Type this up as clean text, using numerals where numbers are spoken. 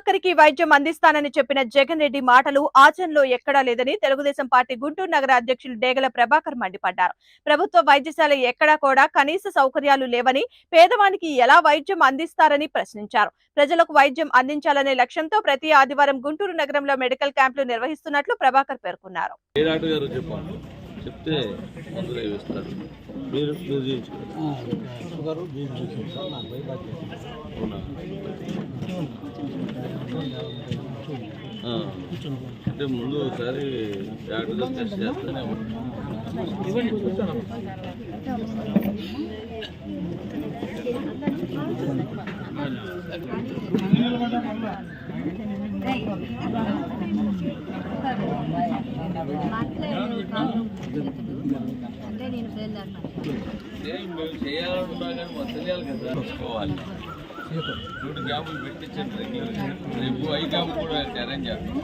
ఒక్కరికి వైద్యం అందిస్తానని చెప్పిన జగన్ రెడ్డి మాటలు ఆచరణలో ఎక్కడా లేదని తెలుగుదేశం పార్టీ గుంటూరు నగర అధ్యక్షులు డేగల ప్రభాకర్ మండిపడ్డారు. ప్రభుత్వ వైద్యశాల ఎక్కడా కూడా కనీస సౌకర్యాలు లేవని, పేదవానికి ఎలా వైద్యం అందిస్తారని ప్రశ్నించారు. ప్రజలకు వైద్యం అందించాలనే లక్ష్యంతో ప్రతి ఆదివారం గుంటూరు నగరంలో మెడికల్ క్యాంపులు నిర్వహిస్తున్నట్లు ప్రభాకర్ పేర్కొన్నారు. అంటే ముందు ఒకసారి డాక్టర్ టెస్ట్ చేస్తూనే చేయాలనుకున్నా కానీ మా తెలియాలి కదా చూసుకోవాలి. 2 క్యాంపులు పెట్టించండి. రేపు 5 క్యాంపులు కూడా అరేంజ్ చేస్తాం.